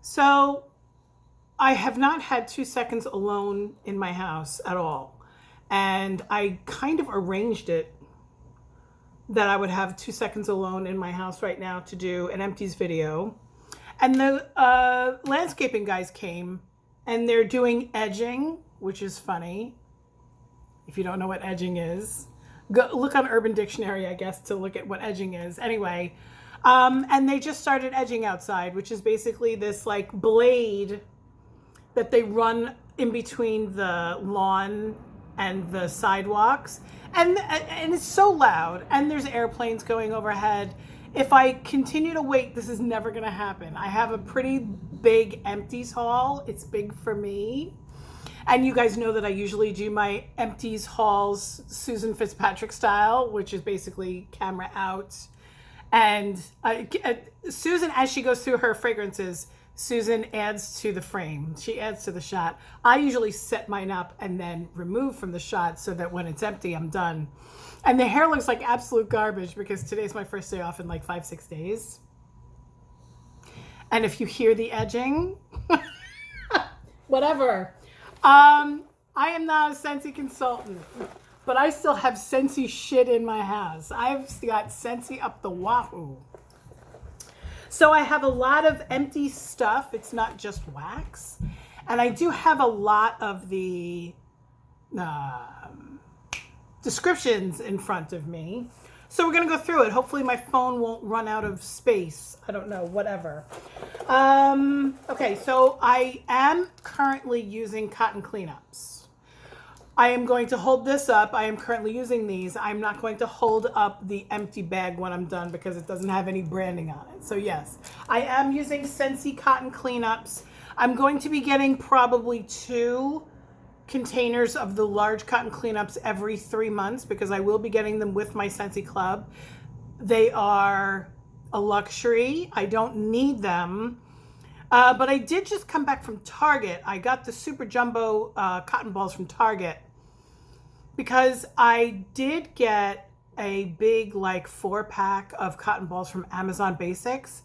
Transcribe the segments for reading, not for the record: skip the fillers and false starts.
So I have not had 2 seconds alone in my house at all. And I kind of arranged it that I would have 2 seconds alone in my house right now to do an empties video. And the landscaping guys came and they're doing edging, which is funny. If you don't know what edging is, go look on Urban Dictionary, I guess, to look at what edging is. Anyway, and they just started edging outside, which is basically this like blade that they run in between the lawn and the sidewalks. And it's so loud, and there's airplanes going overhead. If I continue to wait, this is never gonna happen. I have a pretty big empties haul. It's big for me. And you guys know that I usually do my empties hauls Susan Fitzpatrick style, which is basically camera out. And Susan, as she goes through her fragrances, Susan adds to the frame. She adds to the shot. I usually set mine up and then remove from the shot so that when it's empty, I'm done. And the hair looks like absolute garbage because today's my first day off in like 5-6 days. And if you hear the edging, whatever. I am not a Scentsy consultant, but I still have Scentsy shit in my house. I've got Scentsy up the wahoo. So I have a lot of empty stuff. It's not just wax. And I do have a lot of the descriptions in front of me. So we're going to go through it. Hopefully my phone won't run out of space. I don't know, whatever. Okay, so I am currently using cotton cleanups. I am going to hold this up. I am currently using these. I'm not going to hold up the empty bag when I'm done because it doesn't have any branding on it. So yes, I am using Scentsy cotton cleanups. I'm going to be getting probably 2 containers of the large cotton cleanups every 3 months because I will be getting them with my Scentsy Club. They are a luxury. I don't need them. But I did just come back from Target. I got the super jumbo cotton balls from Target because I did get a big like 4-pack of cotton balls from Amazon Basics.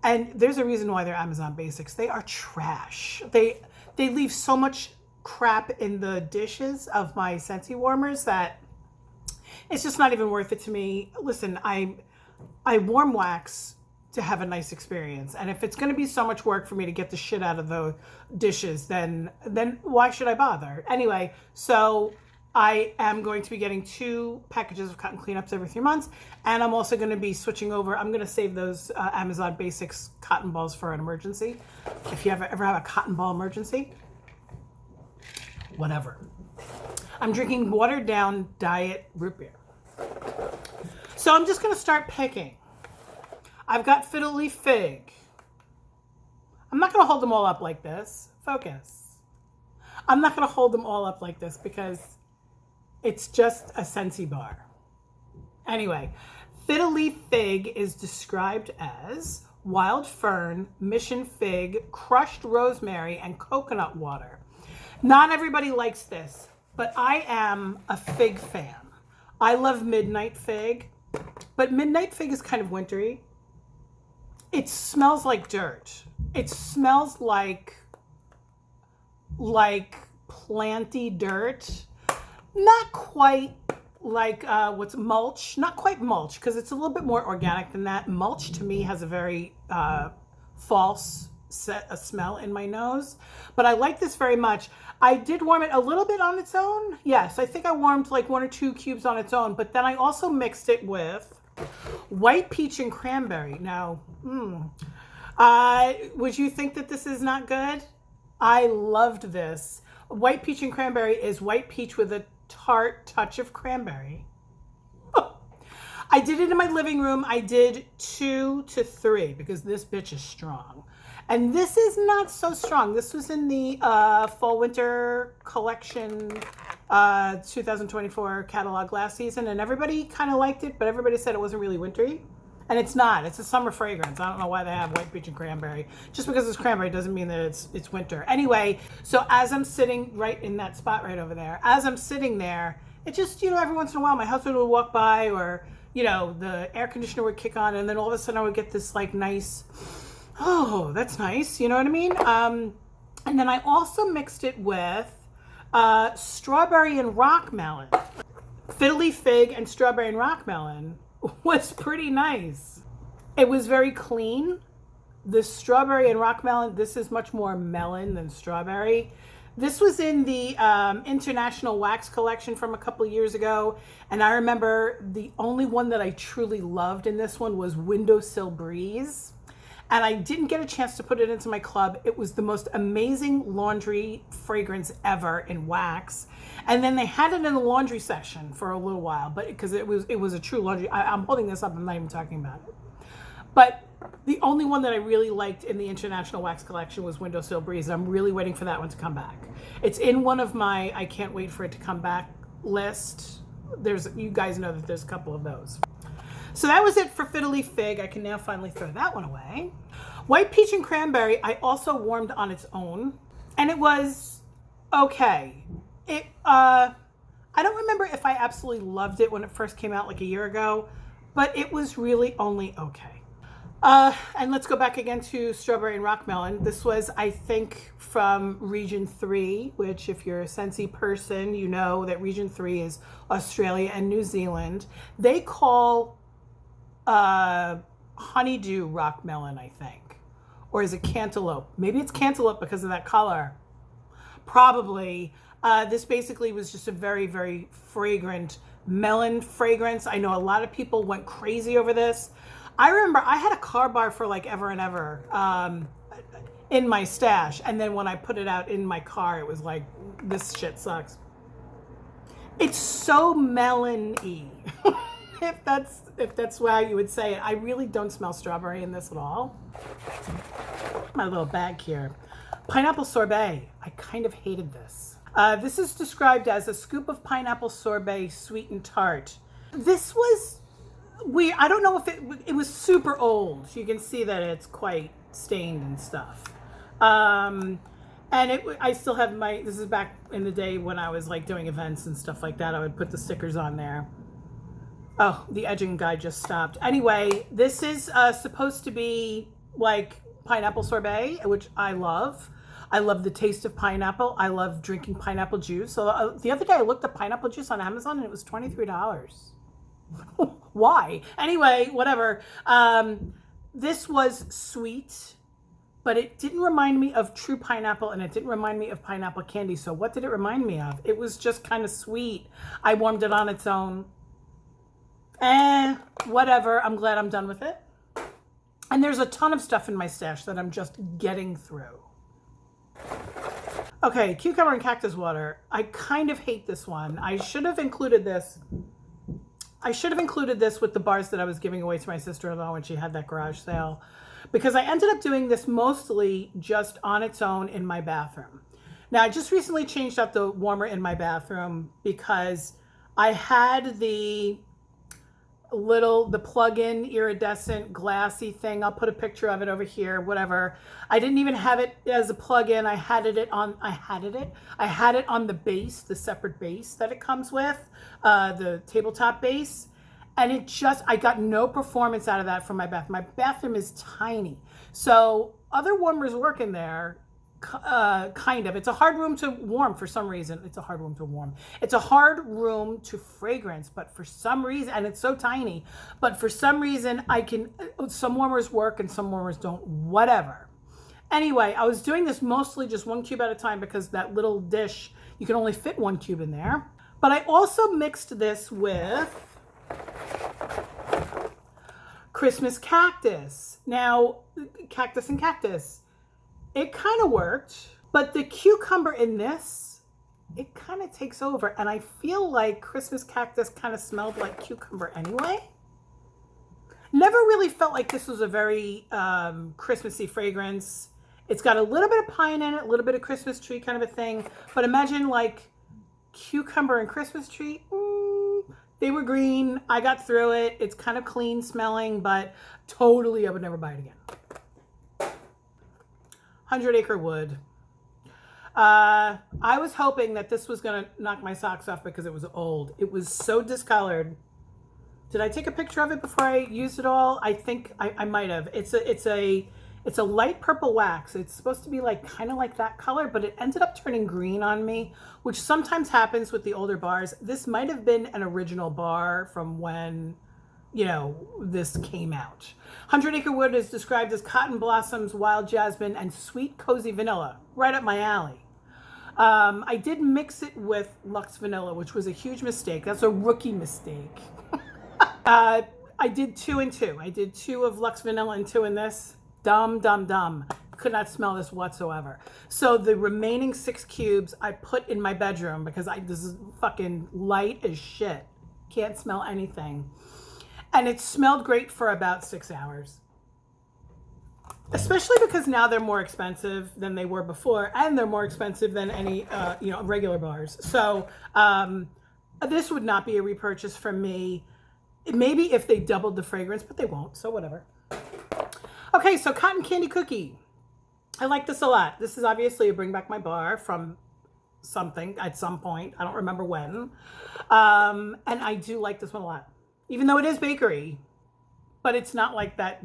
And there's a reason why they're Amazon Basics. They are trash. They leave so much crap in the dishes of my Scentsy warmers that it's just not even worth it to me. Listen, I warm wax to have a nice experience. And if it's going to be so much work for me to get the shit out of the dishes, then why should I bother? Anyway, so I am going to be getting 2 packages of cotton cleanups every 3 months. And I'm also going to be switching over. I'm going to save those Amazon Basics cotton balls for an emergency. If you ever have a cotton ball emergency, whatever. I'm drinking watered down diet root beer. So I'm just going to start picking. I've got Fiddle Leaf Fig. I'm not going to hold them all up like this. Focus. I'm not going to hold them all up like this because it's just a Scentsy bar. Anyway, Fiddle Leaf Fig is described as wild fern, mission fig, crushed rosemary, and coconut water. Not everybody likes this, but I am a fig fan. I love midnight fig, but midnight fig is kind of wintry. It smells like dirt. It smells like planty dirt. Not quite like what's mulch. Not quite mulch because it's a little bit more organic than that. Mulch to me has a very false smell in my nose. But I like this very much. I did warm it a little bit on its own. Yes, I think I warmed like 1 or 2 cubes on its own. But then I also mixed it with white peach and cranberry. Now, would you think that this is not good? I loved this. White peach and cranberry is white peach with a tart touch of cranberry. I did it in my living room. I did 2 to 3 because this bitch is strong. And this is not so strong. This was in the fall winter collection 2024 catalog last season, and everybody kind of liked it, but everybody said it wasn't really wintry. And it's not. It's a summer fragrance. I don't know why they have white peach and cranberry. Just because it's cranberry doesn't mean that it's winter. Anyway, so as I'm sitting right in that spot right over there, as I'm sitting there, it just, every once in a while my husband would walk by, or, the air conditioner would kick on, and then all of a sudden I would get this like nice, oh, that's nice. You know what I mean? And then I also mixed it with strawberry and rock melon. Fiddle Leaf Fig and strawberry and rock melon was pretty nice. It was very clean. The strawberry and rock melon, this is much more melon than strawberry. This was in the International Wax collection from a couple of years ago. And I remember the only one that I truly loved in this one was Windowsill Breeze. And I didn't get a chance to put it into my club. It was the most amazing laundry fragrance ever in wax. And then they had it in the laundry section for a little while, but because it was a true laundry. I'm holding this up, I'm not even talking about it. But the only one that I really liked in the International Wax collection was Windowsill Breeze. I'm really waiting for that one to come back. It's in one of my I can't wait for it to come back list. You guys know that there's a couple of those. So that was it for Fiddle Leaf Fig. I can now finally throw that one away. White Peach and Cranberry, I also warmed on its own, and it was okay. I don't remember if I absolutely loved it when it first came out like a year ago, but it was really only okay. And let's go back again to Strawberry and Rock Melon. This was, I think, from Region 3, which if you're a Scentsy person, you know that Region 3 is Australia and New Zealand. They call honeydew rock melon, I think. Or is it cantaloupe? Maybe it's cantaloupe because of that color. Probably. This basically was just a very, very fragrant melon fragrance. I know a lot of people went crazy over this. I remember I had a car bar for like ever and ever in my stash. And then when I put it out in my car, it was like, this shit sucks. It's so melon-y. if that's why you would say it. I really don't smell strawberry in this at all. My little bag here. Pineapple sorbet. I kind of hated this. This is described as a scoop of pineapple sorbet, sweet and tart. This was weird. I don't know if it was super old. You can see that it's quite stained and stuff. And I still have this is back in the day when I was like doing events and stuff like that. I would put the stickers on there. Oh, the edging guide just stopped. Anyway, this is supposed to be like pineapple sorbet, which I love. I love the taste of pineapple. I love drinking pineapple juice. So the other day I looked up pineapple juice on Amazon and it was $23. Why? Anyway, whatever. This was sweet, but it didn't remind me of true pineapple and it didn't remind me of pineapple candy. So what did it remind me of? It was just kind of sweet. I warmed it on its own. Whatever. I'm glad I'm done with it. And there's a ton of stuff in my stash that I'm just getting through. Okay, cucumber and cactus water. I kind of hate this one. I should have included this with the bars that I was giving away to my sister-in-law when she had that garage sale, because I ended up doing this mostly just on its own in my bathroom. Now, I just recently changed out the warmer in my bathroom because I had the plug-in iridescent glassy thing. I'll put a picture of it over here, whatever. I didn't even have it as a plug-in. I had it on the base, the separate base that it comes with, the tabletop base. And I got no performance out of that from my bathroom. My bathroom is tiny. So other warmers work in there, kind of. It's a hard room to warm for some reason. It's a hard room to warm. It's a hard room to fragrance, but for some reason, and it's so tiny, but for some reason some warmers work and some warmers don't, whatever. Anyway, I was doing this mostly just one cube at a time because that little dish, you can only fit one cube in there. But I also mixed this with Christmas cactus. Now, cactus and cactus. It kind of worked, but the cucumber in this, it kind of takes over. And I feel like Christmas cactus kind of smelled like cucumber anyway. Never really felt like this was a very Christmassy fragrance. It's got a little bit of pine in it, a little bit of Christmas tree kind of a thing. But imagine like cucumber and Christmas tree. They were green. I got through it. It's kind of clean smelling, but totally I would never buy it again. 100 Acre Wood. I was hoping that this was going to knock my socks off because it was old. It was so discolored. Did I take a picture of it before I used it all? I think I might have. It's a light purple wax. It's supposed to be like kind of like that color, but it ended up turning green on me, which sometimes happens with the older bars. This might have been an original bar from when, you know, this came out. 100 Acre Wood is described as cotton blossoms, wild jasmine, and sweet cozy vanilla. Right up my alley. I did mix it with Luxe Vanilla, which was a huge mistake. That's a rookie mistake. I did 2 and 2. I did 2 of Luxe Vanilla and 2 in this. Dumb. Could not smell this whatsoever. So the remaining 6 cubes I put in my bedroom because this is fucking light as shit. Can't smell anything. And it smelled great for about 6 hours. Especially because now they're more expensive than they were before, and they're more expensive than any, regular bars. So this would not be a repurchase from me. Maybe if they doubled the fragrance, but they won't, so whatever. Okay, so Cotton Candy Cookie. I like this a lot. This is obviously a Bring Back My Bar from something at some point. I don't remember when. And I do like this one a lot. Even though it is bakery, but it's not like that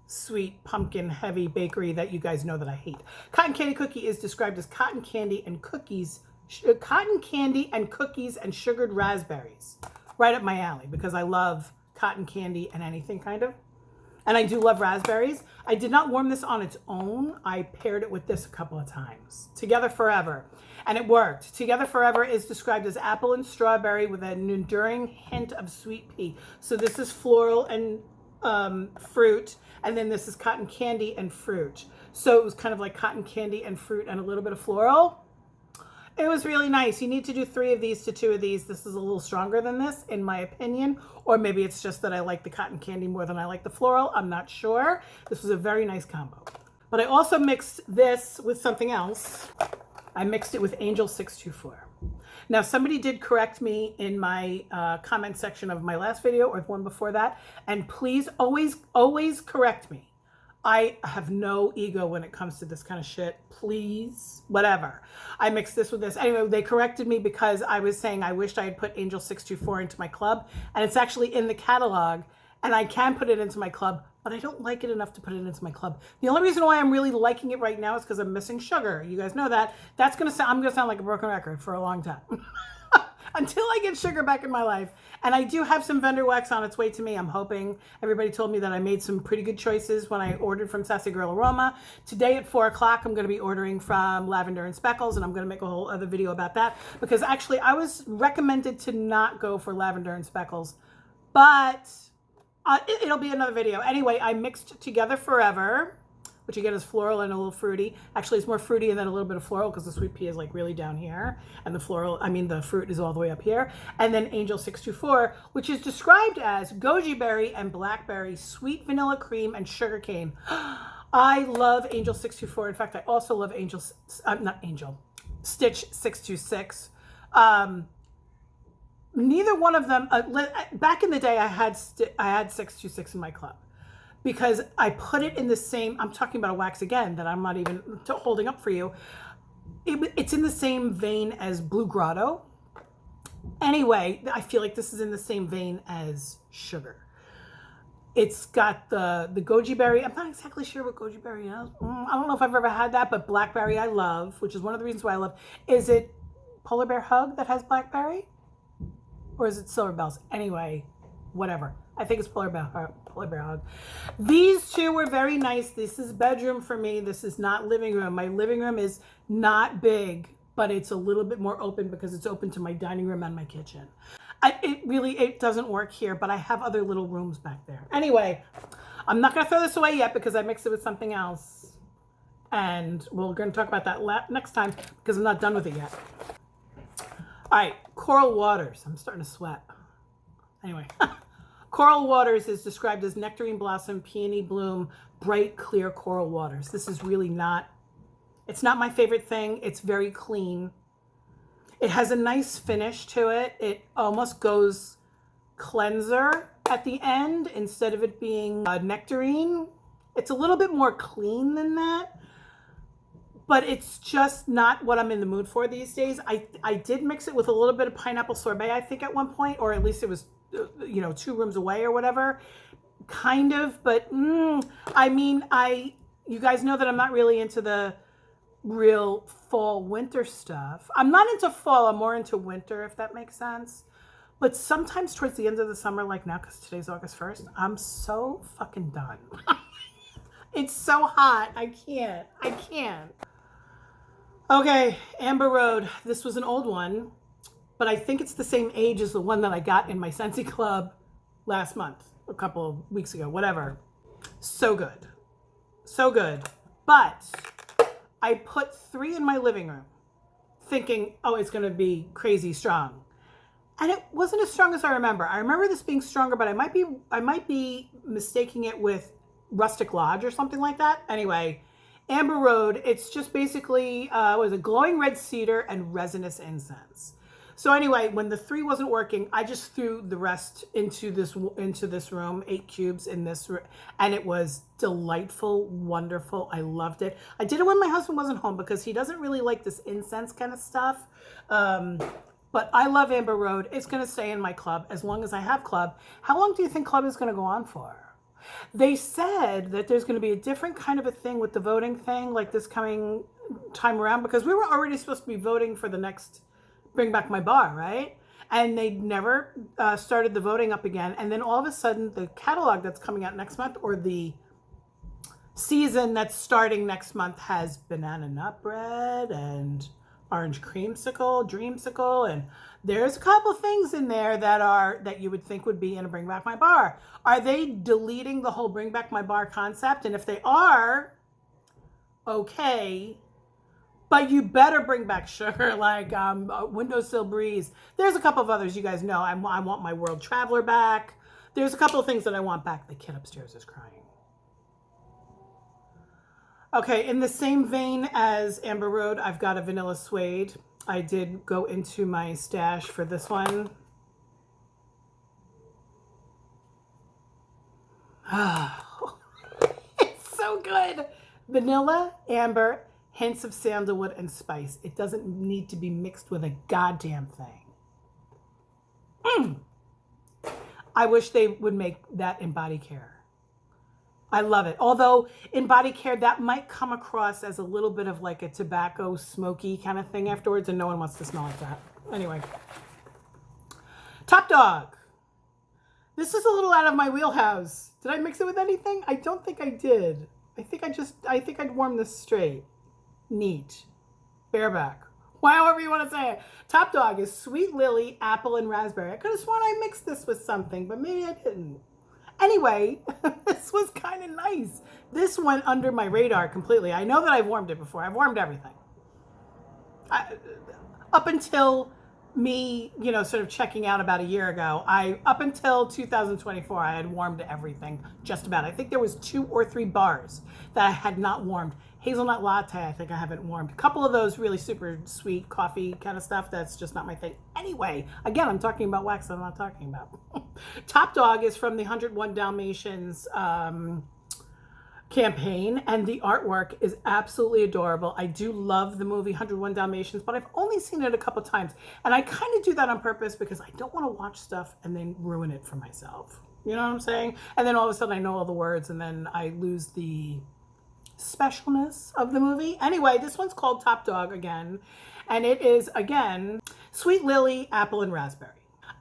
sweet pumpkin heavy bakery that you guys know that I hate. Cotton Candy Cookie is described as cotton candy and cookies and sugared raspberries. Right up my alley because I love cotton candy and anything kind of. And I do love raspberries. I did not warm this on its own. I paired it with this a couple of times. Together Forever. And it worked. Together Forever is described as apple and strawberry with an enduring hint of sweet pea. So this is floral and fruit. And then this is cotton candy and fruit. So it was kind of like cotton candy and fruit and a little bit of floral. It was really nice. You need to do 3 of these to 2 of these. This is a little stronger than this, in my opinion. Or maybe it's just that I like the cotton candy more than I like the floral. I'm not sure. This was a very nice combo. But I also mixed this with something else. I mixed it with Angel 624. Now, somebody did correct me in my comment section of my last video or the one before that. And please always correct me. I have no ego when it comes to this kind of shit. Please, whatever. I mixed this with this. Anyway, they corrected me because I was saying I wished I had put Angel 624 into my club. And it's actually in the catalog. And I can put it into my club, but I don't like it enough to put it into my club. The only reason why I'm really liking it right now is because I'm missing sugar. You guys know that. I'm going to sound like a broken record for a long time. Until I get sugar back in my life. And I do have some vendor wax on its way to me. I'm hoping. Everybody told me that I made some pretty good choices when I ordered from Sassy Girl Aroma. Today at 4 o'clock, I'm going to be ordering from Lavender and Speckles, and I'm going to make a whole other video about that. Because actually, I was recommended to not go for Lavender and Speckles. But it'll be another video. Anyway, I mixed Together Forever, which again is floral and a little fruity. Actually, it's more fruity and then a little bit of floral because the sweet pea is like really down here. And the fruit is all the way up here. And then Angel 624, which is described as goji berry and blackberry, sweet vanilla cream, and sugarcane. I love Angel 624. In fact, I also love Stitch 626. Neither one of them, back in the day, I had 626 in my club. Because I put it in the same, I'm talking about a wax again that I'm not even holding up for you. It's in the same vein as Blue Grotto. Anyway, I feel like this is in the same vein as Sugar. It's got the goji berry. I'm not exactly sure what goji berry is. I don't know if I've ever had that, but blackberry I love, which is one of the reasons why I love. Is it Polar Bear Hug that has blackberry? Or is it Silver Bells? Anyway, whatever. I think it's Polar Bear Hug. These 2 were very nice. This is bedroom for me. This is not living room. My living room is not big, but it's a little bit more open because it's open to my dining room and my kitchen. It doesn't work here, but I have other little rooms back there. Anyway, I'm not going to throw this away yet because I mixed it with something else. And we're going to talk about that next time because I'm not done with it yet. All right, Coral Waters. I'm starting to sweat. Anyway. Coral Waters is described as nectarine blossom, peony bloom, bright, clear coral waters. This is really it's not my favorite thing. It's very clean. It has a nice finish to it. It almost goes cleanser at the end instead of it being nectarine. It's a little bit more clean than that, but it's just not what I'm in the mood for these days. I did mix it with a little bit of pineapple sorbet, I think, at one point, or at least it was, 2 rooms away or whatever, kind of. But I mean, you guys know that I'm not really into the real fall winter stuff. I'm not into fall, I'm more into winter, if that makes sense. But sometimes towards the end of the summer, like now, because today's August 1st, I'm so fucking done. It's so hot. I can't. Okay, Amber Road. This was an old one, but I think it's the same age as the one that I got in my Scentsy Club last month, a couple of weeks ago, whatever. So good. So good. But I put 3 in my living room thinking, oh, it's going to be crazy strong. And it wasn't as strong as I remember. I remember this being stronger, but I might be mistaking it with Rustic Lodge or something like that. Anyway, Amber Road, it's just basically was a glowing red cedar and resinous incense. So anyway, when the 3 wasn't working, I just threw the rest into this room, 8 cubes in this room, and it was delightful, wonderful. I loved it. I did it when my husband wasn't home because he doesn't really like this incense kind of stuff. But I love Amber Road. It's going to stay in my club as long as I have club. How long do you think club is going to go on for? They said that there's going to be a different kind of a thing with the voting thing, like this coming time around, because we were already supposed to be voting for the next Bring Back My Bar, right? And they never started the voting up again. And then all of a sudden, the catalog that's coming out next month, or the season that's starting next month, has banana nut bread and orange creamsicle, dreamsicle, and there's a couple things in there that you would think would be in a Bring Back My Bar. Are they deleting the whole Bring Back My Bar concept? And if they are, okay, but you better bring back sugar, like Windowsill Breeze. There's a couple of others, you guys know. I want my World Traveler back. There's a couple of things that I want back. The kid upstairs is crying. Okay, in the same vein as Amber Road, I've got a vanilla suede. I did go into my stash for this one. It's so good. Vanilla, amber, hints of sandalwood, and spice. It doesn't need to be mixed with a goddamn thing. I wish they would make that in body care. I love it. Although in body care, that might come across as a little bit of like a tobacco smoky kind of thing afterwards, and no one wants to smell like that. Anyway. Top Dog. This is a little out of my wheelhouse. Did I mix it with anything? I don't think I did. I think I'd warm this straight. Neat. Bareback. However you want to say it. Top Dog is Sweet Lily, Apple, and Raspberry. I could have sworn I mixed this with something, but maybe I didn't. Anyway, this was kind of nice. This went under my radar completely. I know that I've warmed it before. I've warmed everything. Up until me, sort of checking out about a year ago, up until 2024, I had warmed everything just about. I think there was 2 or 3 bars that I had not warmed. Hazelnut latte, I think I haven't warmed. A couple of those really super sweet coffee kind of stuff, that's just not my thing. Anyway, again, I'm talking about wax that I'm not talking about. Top Dog is from the 101 Dalmatians campaign, and the artwork is absolutely adorable. I do love the movie 101 Dalmatians, but I've only seen it a couple times. And I kind of do that on purpose because I don't want to watch stuff and then ruin it for myself. You know what I'm saying? And then all of a sudden I know all the words and then I lose the specialness of the movie. Anyway, this one's called Top Dog again, and it is, again, Sweet Lily, Apple, and Raspberry.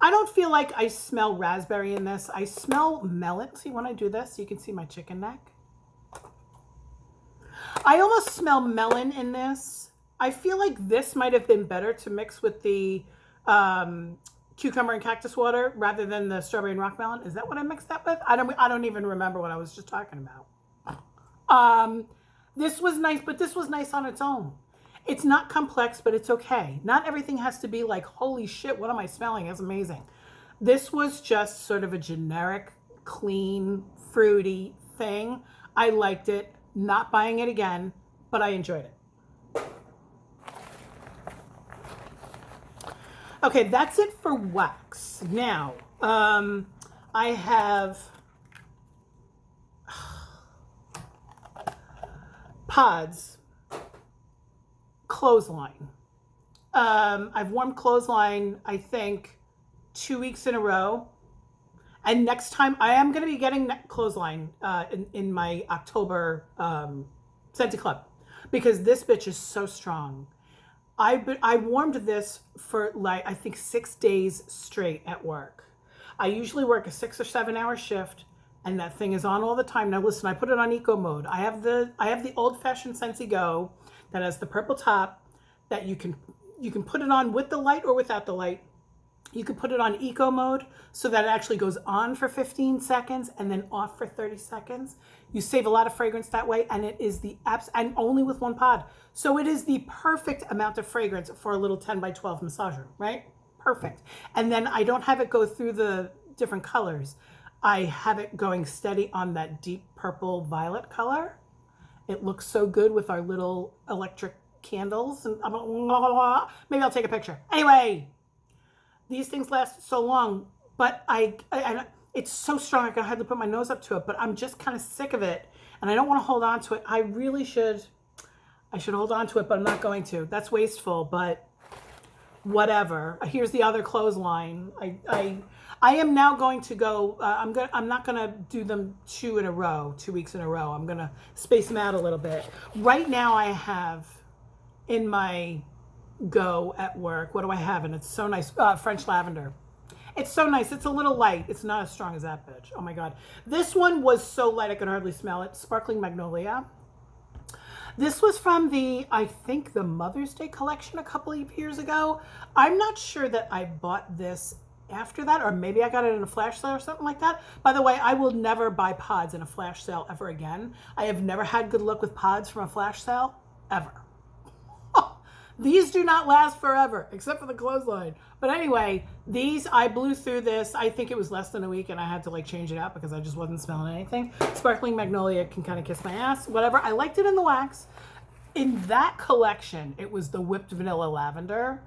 I don't feel like I smell raspberry in this. I smell melon. See, when I do this, you can see my chicken neck. I almost smell melon in this. I feel like this might have been better to mix with the cucumber and cactus water rather than the strawberry and rock melon. Is that what I mixed that with? I don't even remember what I was just talking about. This was nice, but this was nice on its own. It's not complex, but it's okay. Not everything has to be like, holy shit, what am I smelling? It's amazing. This was just sort of a generic, clean, fruity thing. I liked it. Not buying it again, but I enjoyed it. Okay, that's it for wax. Now, I have pods, clothesline. I've worn clothesline, I think, 2 weeks in a row. And next time, I am going to be getting clothesline in my October Scentsy Club, because this bitch is so strong. I warmed this for like, I think 6 days straight at work. I usually work a 6 or 7 hour shift, and that thing is on all the time. Now listen, I put it on eco mode. I have the old fashioned Scentsy Go that has the purple top that you can put it on with the light or without the light. You can put it on eco mode so that it actually goes on for 15 seconds and then off for 30 seconds. You save a lot of fragrance that way, and it is the apps, and only with one pod. So it is the perfect amount of fragrance for a little 10 by 12 massager, right? Perfect. And then I don't have it go through the different colors. I have it going steady on that deep purple violet color. It looks so good with our little electric candles. And maybe I'll take a picture. Anyway, these things last so long, but it's so strong I can hardly put my nose up to it, but I'm just kind of sick of it, and I don't want to hold on to it. I should hold on to it, but I'm not going to. That's wasteful, but whatever. Here's the other clothesline. I am now going to go, I'm not going to do them 2 weeks in a row. I'm going to space them out a little bit. Right now I have in my Go at work, what do I have? And it's so nice. French lavender. It's so nice. It's a little light. It's not as strong as that bitch. Oh my God. This one was so light I could hardly smell it. Sparkling Magnolia. This was from I think the Mother's Day collection a couple of years ago. I'm not sure that I bought this after that, or maybe I got it in a flash sale or something like that. By the way, I will never buy pods in a flash sale ever again. I have never had good luck with pods from a flash sale, ever. These do not last forever, except for the clothesline. But anyway, I blew through this. I think it was less than a week, and I had to like change it out because I just wasn't smelling anything. Sparkling Magnolia can kind of kiss my ass, whatever. I liked it in the wax. In that collection, it was the whipped vanilla lavender.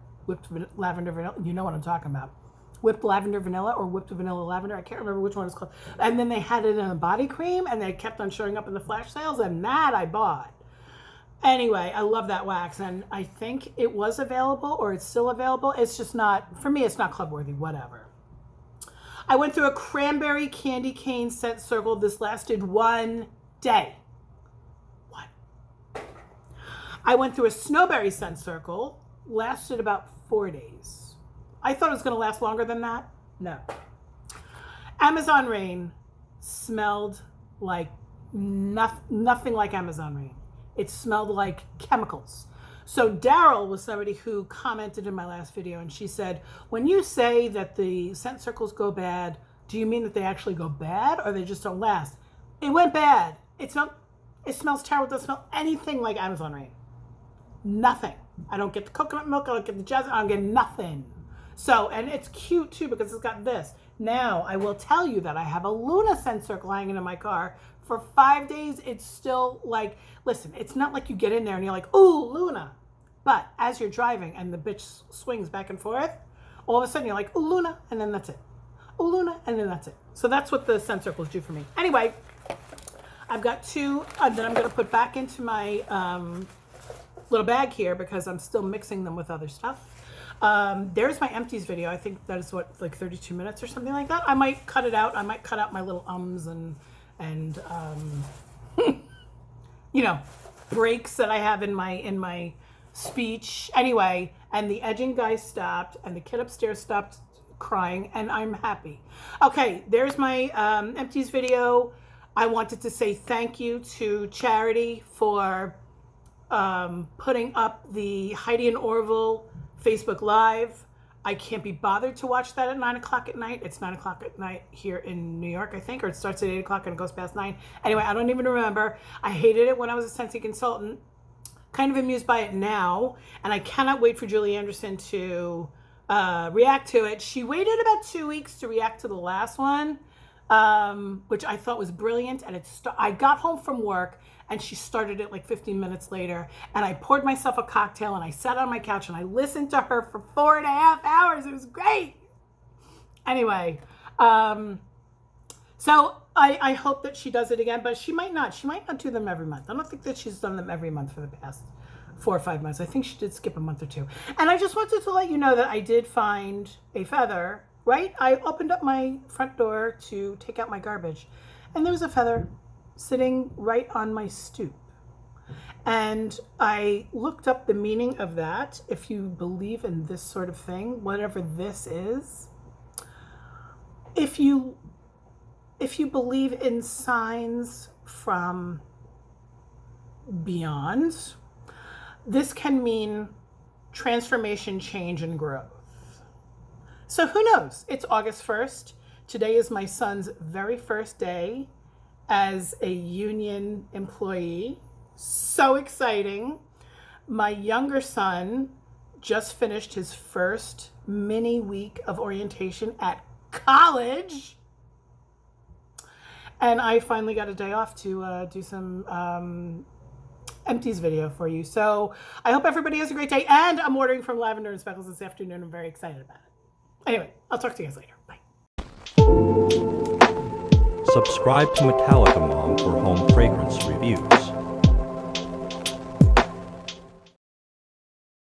Lavender vanilla. You know what I'm talking about. Whipped lavender vanilla or whipped vanilla lavender. I can't remember which one it's called. And then they had it in a body cream, and they kept on showing up in the flash sales, and that I bought. Anyway, I love that wax, and I think it was available, or it's still available. It's just not, for me, it's not club worthy, whatever. I went through a cranberry candy cane scent circle. This lasted 1 day. I went through a snowberry scent circle, lasted about 4 days. I thought it was going to last longer than that. No. Amazon Rain smelled like nothing like Amazon Rain. It smelled like chemicals. So Daryl was somebody who commented in my last video, and she said, when you say that the scent circles go bad, do you mean that they actually go bad or they just don't last? It went bad. It smells terrible. It doesn't smell anything like Amazon Rain. Nothing. I don't get the coconut milk. I don't get the jasmine. I don't get nothing. So, and it's cute too because it's got this. Now, I will tell you that I have a Luna scent circle hanging in my car. For 5 days, it's still like, listen, it's not like you get in there and you're like, ooh, Luna. But as you're driving and the bitch swings back and forth, all of a sudden you're like, ooh, Luna, and then that's it. Ooh, Luna, and then that's it. So that's what the scent circles do for me. Anyway, I've got 2 that I'm going to put back into my little bag here because I'm still mixing them with other stuff. There's my empties video. I think that is what, like 32 minutes or something like that. I might cut it out. I might cut out my little ums and you know, breaks that I have in my speech. Anyway, and the edging guy stopped, and the kid upstairs stopped crying, and I'm happy. Okay, there's my empties video. I wanted to say thank you to Charity for putting up the Heidi and Orville Facebook Live. I can't be bothered to watch that at 9 o'clock at night. It's 9 o'clock at night here in New York, I think, or it starts at 8 o'clock and it goes past 9. Anyway, I don't even remember. I hated it when I was a Scentsy consultant. Kind of amused by it now, and I cannot wait for Julie Anderson to react to it. She waited about 2 weeks to react to the last one, which I thought was brilliant, and I got home from work, and she started it like 15 minutes later, and I poured myself a cocktail, and I sat on my couch, and I listened to her for 4.5 hours. It was great. Anyway, So I hope that she does it again, but she might not. She might not do them every month. I don't think that she's done them every month for the past 4 or 5 months. I think she did skip a month or 2. And I just wanted to let you know that I did find a feather, right? I opened up my front door to take out my garbage, and there was a feather sitting right on my stoop. And I looked up the meaning of that. If you believe in this sort of thing, whatever this is, if you believe in signs from beyond, this can mean transformation, change, and growth. So who knows? It's August 1st. Today is my son's very first day as a union employee. So exciting. My younger son just finished his first mini week of orientation at college. And I finally got a day off to do some empties video for you. So I hope everybody has a great day. And I'm ordering from Lavender and Speckles this afternoon. I'm very excited about it. Anyway, I'll talk to you guys later. Bye. Subscribe to MetallicaMom for home fragrance reviews.